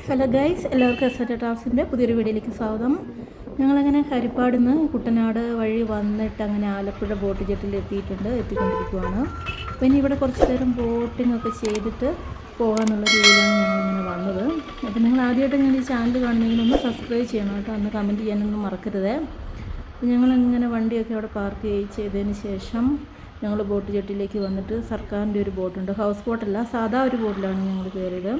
Hello guys, എല്ലാവർക്കും S ട്രാവൽസിൻ്റെ പുതിയൊരു വീഡിയോയിലേക്ക് സ്വാഗതം. ഞങ്ങളങ്ങനെ ഹരിപ്പാടിൽ നിന്ന് കുട്ടനാട് വഴി വന്നിട്ട് അങ്ങനെ ആലപ്പുഴ ബോട്ട് ജെട്ടിൽ എത്തിക്കൊണ്ടിരിക്കുവാണ്. അപ്പോൾ ഇനി ഇവിടെ കുറച്ച് നേരം ബോട്ടിംഗ് ഒക്കെ ചെയ്തിട്ട് പോകാമെന്നുള്ള രീതിയിലാണ് ഞങ്ങളിങ്ങനെ വന്നത്. അപ്പോൾ നിങ്ങൾ ആദ്യമായിട്ട് ഞാൻ ഈ ചാനൽ കാണുന്നെങ്കിൽ ഒന്ന് സബ്സ്ക്രൈബ് ചെയ്യണം കേട്ടോ, അന്ന് കമൻറ്റ് ചെയ്യാനൊന്നും മറക്കരുത്. അപ്പോൾ ഞങ്ങളിങ്ങനെ വണ്ടിയൊക്കെ അവിടെ പാർക്ക് ചെയ്തതിന് ശേഷം ഞങ്ങൾ ബോട്ട് ജെട്ടിലേക്ക് വന്നിട്ട് സർക്കാരിൻ്റെ ഒരു ബോട്ടുണ്ട്, ഹൗസ് ബോട്ടല്ല, സാധാ ഒരു ബോട്ടിലാണ് ഞങ്ങൾ കയറിയത്.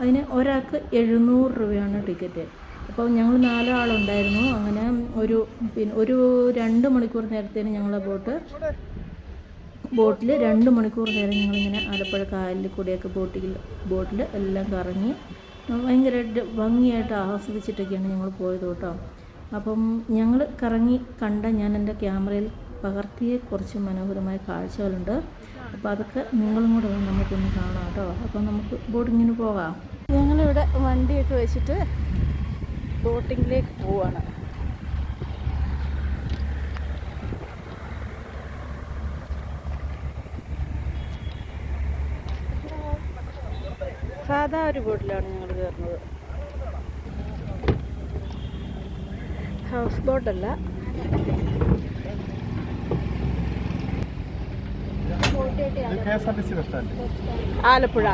അതിന് ഒരാൾക്ക് 700 രൂപയാണ് ടിക്കറ്റ്. അപ്പോൾ ഞങ്ങൾ 4 ആളുണ്ടായിരുന്നു. അങ്ങനെ ഒരു 2 മണിക്കൂർ നേരത്തേന് ഞങ്ങൾ ബോട്ടിൽ 2 മണിക്കൂർ നേരം ഞങ്ങളിങ്ങനെ ആലപ്പുഴ കായലിൽ കൂടെയൊക്കെ ബോട്ടിൽ എല്ലാം കറങ്ങി ഭയങ്കരമായിട്ട് ഭംഗിയായിട്ട് ആസ്വദിച്ചിട്ടൊക്കെയാണ് ഞങ്ങൾ പോയത് കേട്ടോ. അപ്പം ഞങ്ങൾ കറങ്ങി കണ്ട ഞാൻ എൻ്റെ ക്യാമറയിൽ പകർത്തിയ കുറച്ച് മനോഹരമായ കാഴ്ചകളുണ്ട്. അപ്പോൾ അതൊക്കെ നിങ്ങളും കൂടെ നമുക്കൊന്ന് കാണാം കേട്ടോ. അപ്പോൾ നമുക്ക് ബോട്ടിങ്ങിന് പോകാം. ഞങ്ങളിവിടെ വണ്ടിയൊക്കെ വെച്ചിട്ട് ബോട്ടിങ്ങിലേക്ക് പോവാണ്. സാധാ ഒരു ബോട്ടിലാണ് ഞങ്ങൾ കയറുന്നത്, ഹൗസ് ബോട്ടല്ല. ആലപ്പുഴ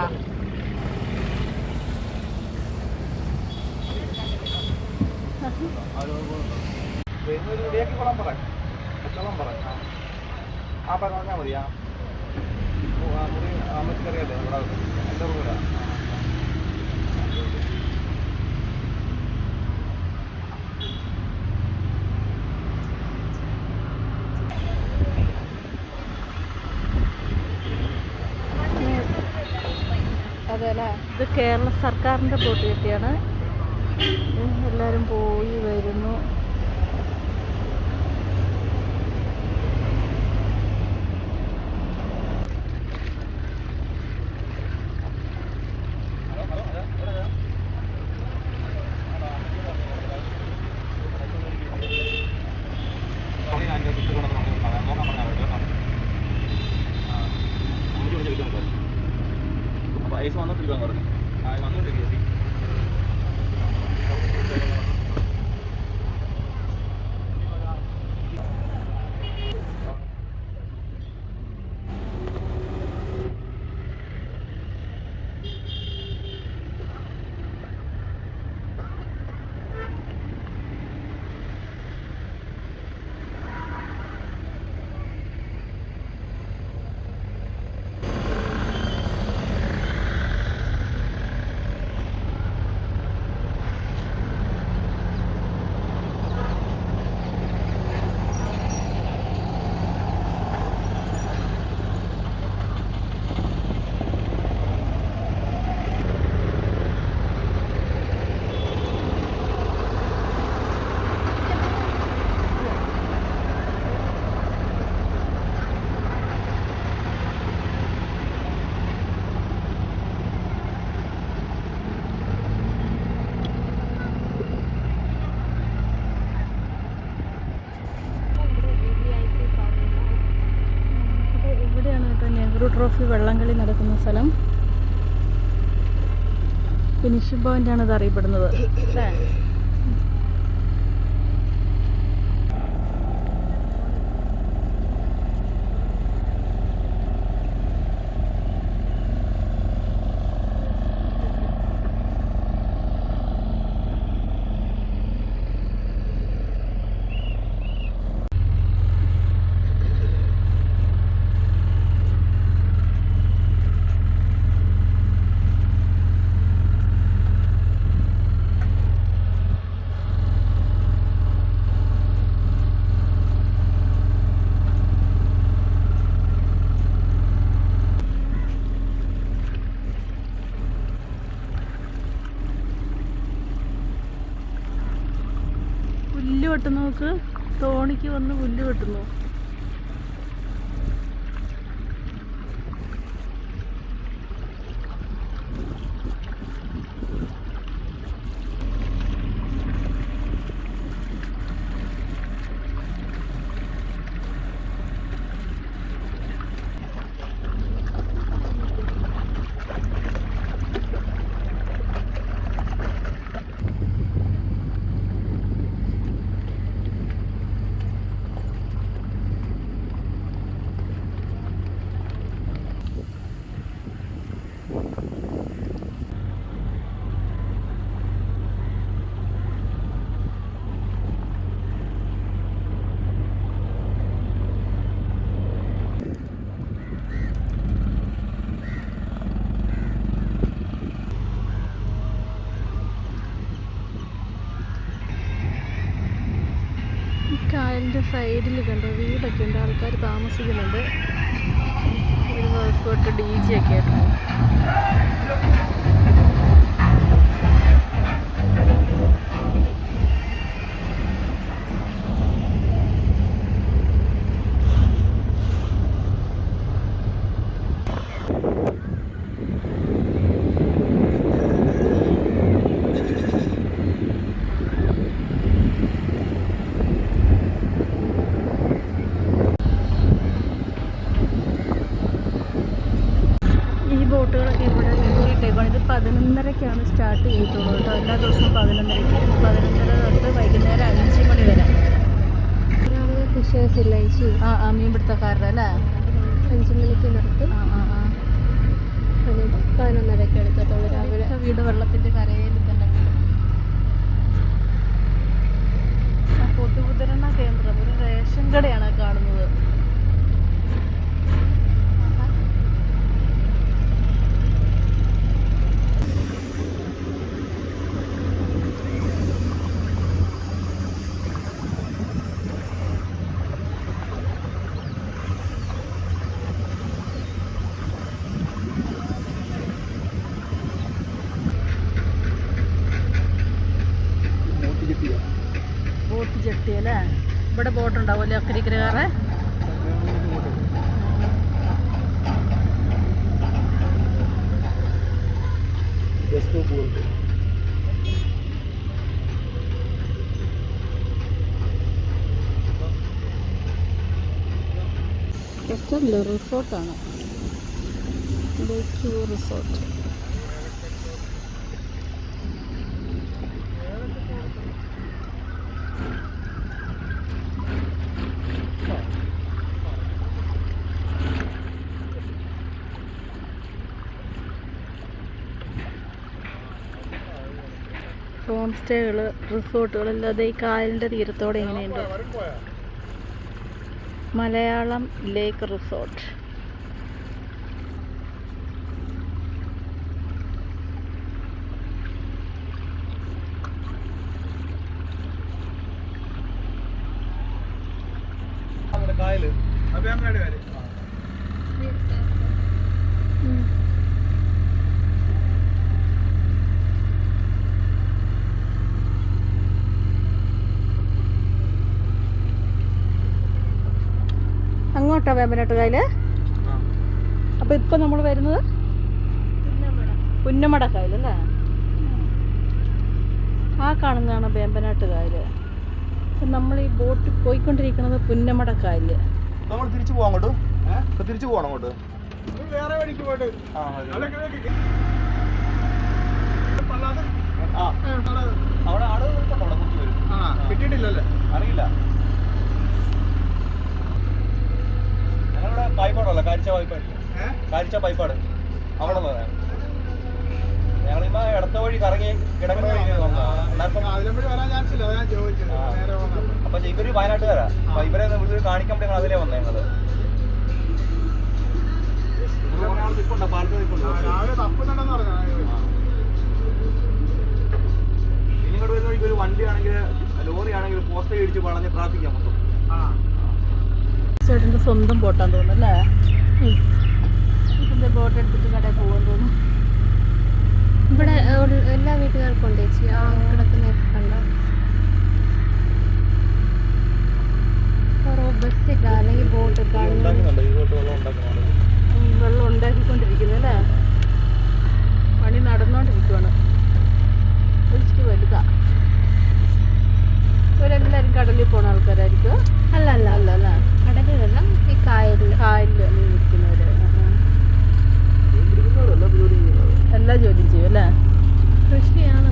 അതെല്ലേ, ഇത് കേരള സർക്കാരിൻ്റെ ബോട്ട് ജെട്ടിയാണ്. എല്ലാവരും പോയി വരുന്നു. പൈസ വന്നോട്ടിരിക്കാൻ പറഞ്ഞു വന്നോണ്ടിരിക്കും. നെഹ്റു ട്രോഫി വള്ളംകളി നടക്കുന്ന സ്ഥലം, ഫിനിഷിംഗ് പോയിൻ്റാണ് ഇത് അറിയപ്പെടുന്നത് അല്ലേ. പുല്ല് വെട്ടുന്നു, നോക്ക്, തോണിക്ക് വന്ന് പുല്ല് വെട്ടുന്നു. കായലിൻ്റെ സൈഡിൽ കണ്ടോ വീടൊക്കെ ഉണ്ട്, ആൾക്കാർ താമസിക്കുന്നുണ്ട്. ഒരു ഹൗസ് ബോട്ട് DJ ഒക്കെ ആയിരുന്നു. ബോട്ടുകളൊക്കെ ഇവിടെ നിർത്തിയിട്ടേക്കാണ്. ഇത് 11:30-ക്കാണ് സ്റ്റാർട്ട് ചെയ്തിട്ടുള്ളൂ കേട്ടോ. എല്ലാ ദിവസവും 11:30-ക്ക്, 11:30 തൊട്ട് വൈകുന്നേരം 5 മണി വരെ. ഫിഷേഴ്സില്ല ചേച്ചി. മീൻപിടുത്തക്കാരുടെ അല്ലേ? 5 മണിക്ക് നിർത്തും. 11:30-ക്ക് എടുക്കത്തുള്ളൂ രാവിലെ. വീട് വെള്ളത്തിൻ്റെ കരയിൽ തന്നെ വീട്. പൊതുവിതരണ കേന്ദ്രം, ഒരു റേഷൻ കടയാണ് കാണുന്നത്. ബോട്ട് ജെട്ടി അല്ലേ? ഇവിടെ ബോട്ട് ഉണ്ടാവുമല്ലേ അക്കരക്കരകാരെ? റിസോർട്ടാണ്, ലേക്ക് വ്യൂ റിസോർട്ട്. ഹോം സ്റ്റേകൾ, റിസോർട്ടുകളെല്ലാം ഈ കായലിൻ്റെ തീരത്തോടെ ഇങ്ങനെയുണ്ട്. Malayalam lake resort. അങ്ങോട്ടാ വേമ്പനാട്ട് കായല്. അപ്പൊ ഇപ്പൊ നമ്മൾ വരുന്നത് പുന്നമട കായലല്ലേ? ആ കാണുന്നതാണ് വേമ്പനാട്ട് കായല്. നമ്മൾ ഈ ബോട്ട് പോയിക്കൊണ്ടിരിക്കുന്നത് പുന്നമട കായല്. നമ്മൾ തിരിച്ചു പോവാം അങ്ങോട്ട്. തിരിച്ചു പോകണം അങ്ങോട്ട്. അവിടെ ആട് കിട്ടിയിട്ടില്ലല്ലേ? അറിയില്ല. ഞങ്ങളുടെ പായ്പാടല്ല, കാരിച്ച പായ്പാട്. കാരിച്ച പായ്പാട് അവിടെ പറയാം. ഞങ്ങളിപ്പോ ഇടത്ത വഴി കറങ്ങി കിടക്കുന്ന വഴി അപ്പൊ ഇവര് വയനാട്ടുകാരാ. അപ്പൊ ഇവരെ വിളിച്ച് കാണിക്കാൻ വേണ്ടി ഞങ്ങൾ അതിലേ വന്നേ. ഞങ്ങള് ഇനിങ്ങോട്ട് വരുന്ന വഴിക്ക് ഒരു വണ്ടി ആണെങ്കിൽ ലോറി ആണെങ്കിൽ പോസ്റ്റ് ഇടിച്ച് വളഞ്ഞ് ട്രാഫിക്കാ മൊത്തം. ചേട്ടൻ്റെ സ്വന്തം ബോട്ടാന്ന് തോന്നുന്നു അല്ലേ? ഇതിൻ്റെ ബോട്ട് എടുത്തിട്ട് കടയിൽ പോകാൻ തോന്നുന്നു. ഇവിടെ എല്ലാ വീട്ടുകാർക്കും ഉണ്ട് ചേച്ചി. ആ കിടക്കുന്ന കണ്ടോ? ബസ്സില്ല, അല്ലെങ്കിൽ ബോട്ട് വെള്ളം ഉണ്ടാക്കിക്കൊണ്ടിരിക്കുന്നു അല്ലേ? പണി നടന്നുകൊണ്ടിരിക്കുവാണ്. ഒഴിച്ചിട്ട് വലുതാ. ഇവരെല്ലാവരും കടലിൽ പോണ ആൾക്കാരായിരിക്കും? അല്ല അല്ല അല്ല അല്ല, കടലിലല്ല, ഈ കായലിൽ മീൻ വിൽക്കുന്നവര്. എല്ലാ ജോലിയും ചെയ്യും അല്ലേ? കൃഷിയാണ്.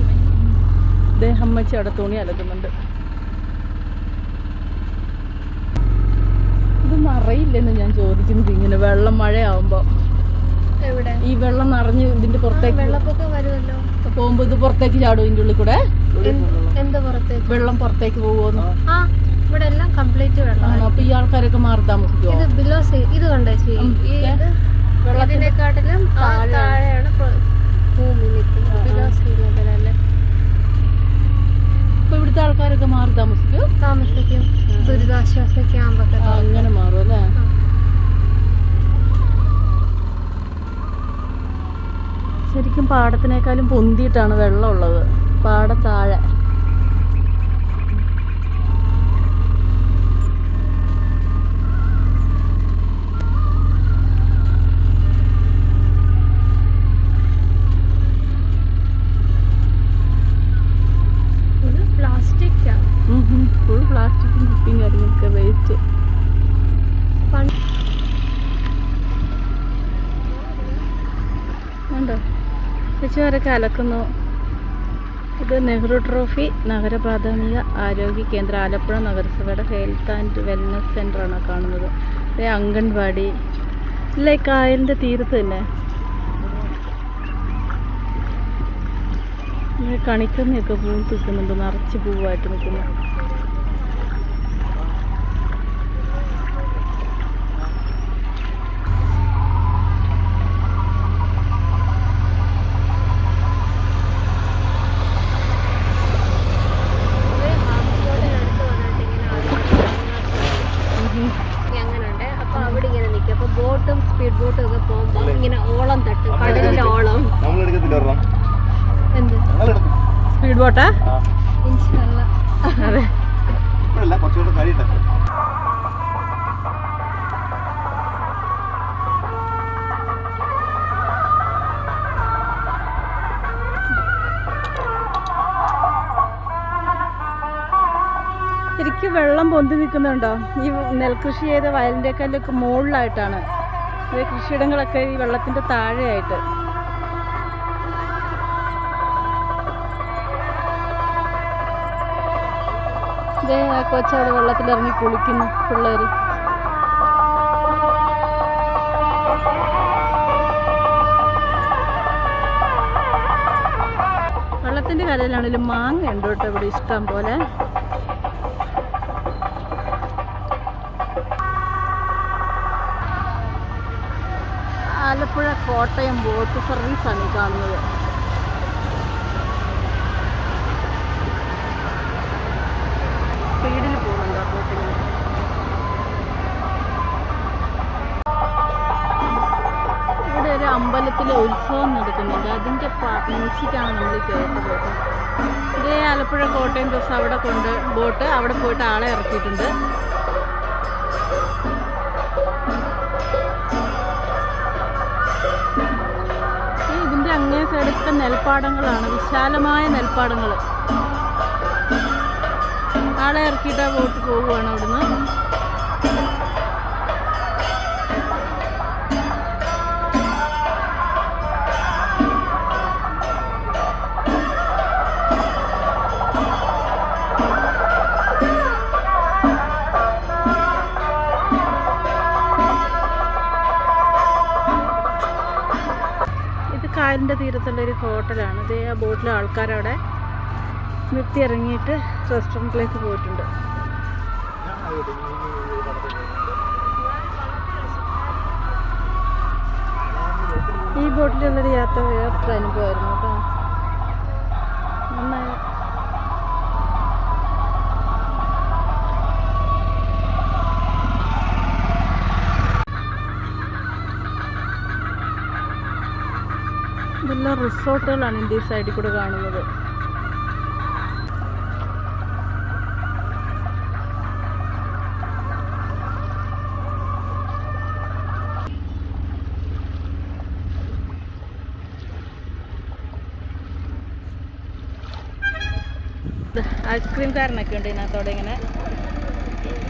അമ്മച്ചി അവിടെ തുണി അലക്കുന്നുണ്ട്. ഇതൊന്നും അറിയില്ലെന്ന് ഞാൻ ചോദിക്കുന്നത്. ഇങ്ങനെ വെള്ളം മഴയാവുമ്പോ എവിടെ ഈ വെള്ളം നിറഞ്ഞ് ഇതിന്റെ പുറത്തേക്ക് വെള്ളപ്പൊക്കം വരുമല്ലോ. പോകുമ്പോ ഇത് പുറത്തേക്ക് ചാടും ഇതിന്റെ ഉള്ളിൽ കൂടെ. എന്താ പുറത്തേക്ക്? വെള്ളം പുറത്തേക്ക് പോകുമോ? ആ, ഇവിടെ എല്ലാം കംപ്ലീറ്റ് വെള്ളമാണ്. അപ്പൊ ഈ ആൾക്കാരൊക്കെ മാറി താമസിക്കുമോ? ഇത് ബിലോ ഇത് കണ്ടോ ചേച്ചി? ഇതിനെക്കാട്ടിലും താഴെയാണ് ഭൂമി നിൽക്കുന്നത്. ബിലോ സീ ലെവലല്ലേ. ഇപ്പൊ ഇവിടുത്തെ ആൾക്കാർ അവരൊക്കെ മാറി താമസിക്കും. ദുരിതാശ്വാസ ക്യാമ്പൊക്കെ അങ്ങനെ മാറും അല്ലേ? ശരിക്കും പാടത്തിനേക്കാളും പൊന്തിയിട്ടാണ് വെള്ളം ഉള്ളത്, പാടത്താഴെ. ഫുൾ പ്ലാസ്റ്റിക്കും കുപ്പിയും കാര്യങ്ങളൊക്കെ വേസ്റ്റ്. ഉണ്ടോ ചേച്ചിമാരൊക്കെ അലക്കുന്നു. ഇത് നെഹ്റു ട്രോഫി നഗര പ്രാഥമിക ആരോഗ്യ കേന്ദ്രം, ആലപ്പുഴ നഗരസഭയുടെ ഹെൽത്ത് ആൻഡ് വെൽനസ് സെൻ്ററാണ് കാണുന്നത്. അംഗൻവാടി ഇല്ല, ഈ കായലിൻ്റെ തീരത്ത് തന്നെ. കണിക്കണ്ണിയൊക്കെ പൂത്ത് നിൽക്കുന്നുണ്ട്, നിറച്ച് പൂവായിട്ട് നിൽക്കുന്നു. അങ്ങനുണ്ട്. അപ്പൊ അവിടെ ഇങ്ങനെ നിൽക്കും. അപ്പൊ ബോട്ടും സ്പീഡ് ബോട്ടും ഒക്കെ പോകുമ്പോ ഇങ്ങനെ ഓളം തട്ടും, കടലിലെ ഓളം. എന്ത് സ്പീഡ് ബോട്ടാ? ഇൻഷാല്ലാ. അതെ. ശരിക്കും വെള്ളം പൊന്തി നിൽക്കുന്നുണ്ടോ? ഈ നെൽകൃഷി ചെയ്ത വയലിൻ്റെയൊക്കെ മുകളിലായിട്ടാണ്. ഇത് കൃഷിയിടങ്ങളൊക്കെ ഈ വെള്ളത്തിൻ്റെ താഴെയായിട്ട്. ഇതേ ആ കൊച്ചവിടെ വെള്ളത്തിലിറങ്ങി കുളിക്കുന്നു പിള്ളേർ. വെള്ളത്തിൻ്റെ കരയിലാണെങ്കിലും മാങ്ങ ഉണ്ട് കേട്ടോ ഇവിടെ ഇഷ്ടം പോലെ. ആലപ്പുഴ കോട്ടയം ബോട്ട് സർവീസാണ് ഈ കാണുന്നത്. സ്പീഡിൽ പോകുന്നുണ്ട് ആ ബോട്ടിന്. ഇവിടെ ഒരു അമ്പലത്തിലെ ഉത്സവം നടക്കുന്നുണ്ട്, അതിൻ്റെ മ്യൂസിക്കാണ് നമ്മൾ കേട്ടത്. ഇതേ ആലപ്പുഴ കോട്ടയം ബസ് അവിടെ കൊണ്ട് ബോട്ട് അവിടെ പോയിട്ട് ആളെ ഇറക്കിയിട്ടുണ്ട്. ഇതിൻ്റെ അങ്ങേ സൈഡൊക്കെ നെൽപ്പാടങ്ങളാണ്, വിശാലമായ നെൽപ്പാടങ്ങൾ. ആളെ ഇറക്കിയിട്ട് ആ ബോട്ട് പോവുകയാണ് അവിടുന്ന്. കായലിൻ്റെ തീരത്തുള്ളൊരു ഹോട്ടലാണ്. ഇതേ ആ ബോട്ടിലെ ആൾക്കാരവിടെ നിർത്തി ഇറങ്ങിയിട്ട് റെസ്റ്റോറൻറ്റിലേക്ക് പോയിട്ടുണ്ട്. ഈ ബോട്ടിലുള്ളൊരു യാത്ര വേറൊരു അനുഭവമായിരുന്നു കേട്ടോ. നന്നായി. ഇതെല്ലാം റിസോർട്ടുകളാണ് ഇന്ത്യ സൈഡിൽ കൂടെ കാണുന്നത്. ഐസ്ക്രീംകാരനൊക്കെ ഉണ്ട് ഇതിനകത്തോടെ. ഇങ്ങനെ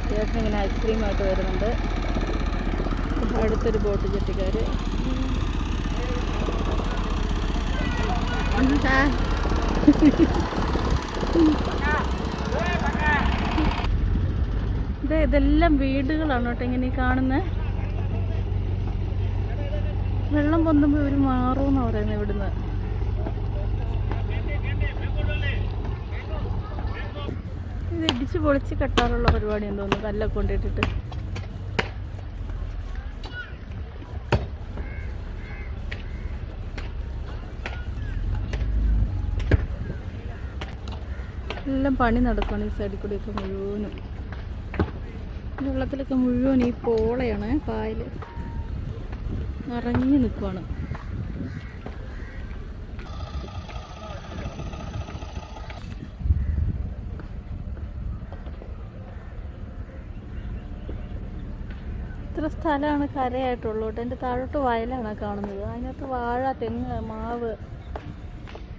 ചേട്ടൻ ഇങ്ങനെ ഐസ്ക്രീമായിട്ട് വരുന്നുണ്ട്. അടുത്തൊരു ബോട്ട് ജെട്ടിക്കാർ. ഇതെല്ലാം വീടുകളാണ് കേട്ടോ ഇങ്ങനെ കാണുന്നത്. വെള്ളം പൊന്തുമ്പോൾ ഇവർ മാറുമെന്നാണ് പറയുന്നത് ഇവിടുന്ന്. ഇത് ഇടിച്ച് പൊളിച്ച് കെട്ടാറുള്ള പരിപാടിയെന്ന് തോന്നുന്നു, കല്ലൊക്കെ കൊണ്ടിട്ടിട്ട്. എല്ലാം പണി നടക്കുകയാണ് ഈ സൈഡിൽ കൂടെയൊക്കെ മുഴുവനും. വെള്ളത്തിലൊക്കെ മുഴുവൻ ഈ പോളയാണ്, പായൽ നിറഞ്ഞു നിൽക്കുവാണ്. ഇത്ര സ്ഥലമാണ് കരയായിട്ടുള്ളൂ കേട്ടോ. എൻ്റെ താഴോട്ട് വയലാണ് കാണുന്നത്. അതിനകത്ത് വാഴ, തെങ്ങ്, മാവ്,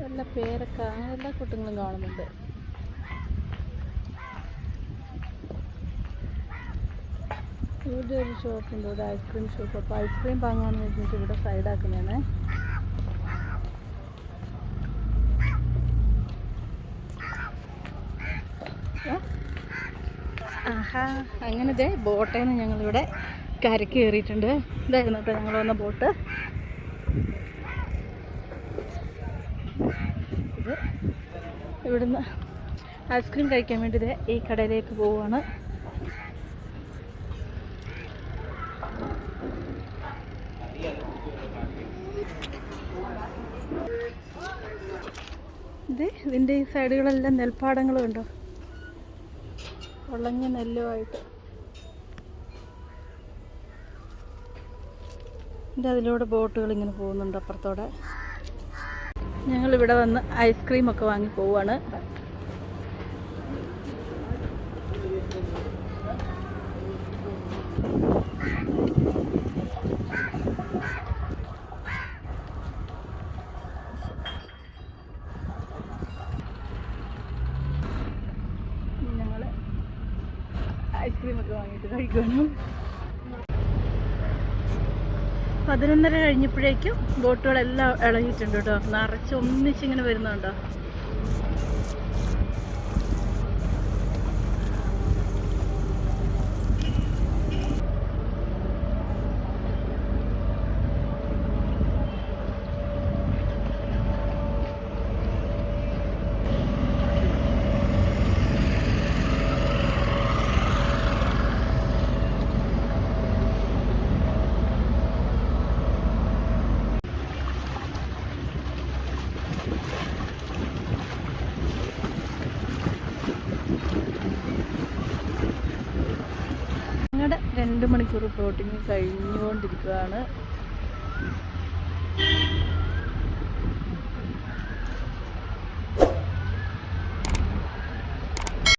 എല്ലാ പേരക്ക, അങ്ങനെ എല്ലാ കൂട്ടങ്ങളും കാണുന്നുണ്ട്. ഇവിടെ ഒരു ഷോപ്പുണ്ട്, ഇവിടെ ഐസ്ക്രീം ഷോപ്പ്. അപ്പോൾ ഐസ്ക്രീം വാങ്ങാമെന്ന് വെച്ചിട്ട് ഇവിടെ സൈഡാക്കുന്നതാണ്. ആഹാ, അങ്ങനെ ഇതേ ബോട്ടേന്ന് നിന്ന് ഞങ്ങളിവിടെ കരയ്ക്ക് കയറിയിട്ടുണ്ട്. ഇതായിരുന്നു കേട്ടോ ഞങ്ങൾ വന്ന ബോട്ട്. ഇത് ഇവിടുന്ന് ഐസ്ക്രീം കഴിക്കാൻ വേണ്ടി ഇതേ ഈ കടയിലേക്ക് പോവുകയാണ്. ഇതിൻ്റെ ഈ സൈഡുകളെല്ലാം നെൽപ്പാടങ്ങളും ഉണ്ടോ, ഉളഞ്ഞ നെല്ലുമായിട്ട്. ഇതിൻ്റെ അതിലൂടെ ബോട്ടുകൾ ഇങ്ങനെ പോകുന്നുണ്ട് അപ്പുറത്തോടെ. ഞങ്ങളിവിടെ വന്ന് ഐസ്ക്രീമൊക്കെ വാങ്ങി പോവുകയാണ്. ഐസ്ക്രീമൊക്കെ വാങ്ങിയിട്ട് കഴിക്കണം. 11:30 കഴിഞ്ഞപ്പോഴേക്കും ബോട്ടുകളെല്ലാം ഇളകിയിട്ടുണ്ട് കേട്ടോ. നിറച്ച് ഒന്നിച്ചിങ്ങനെ വരുന്നുണ്ടോ. ഞങ്ങളുടെ 2 മണിക്കൂർ ബോട്ടിങ് കഴിഞ്ഞുകൊണ്ടിരിക്കുകയാണ്.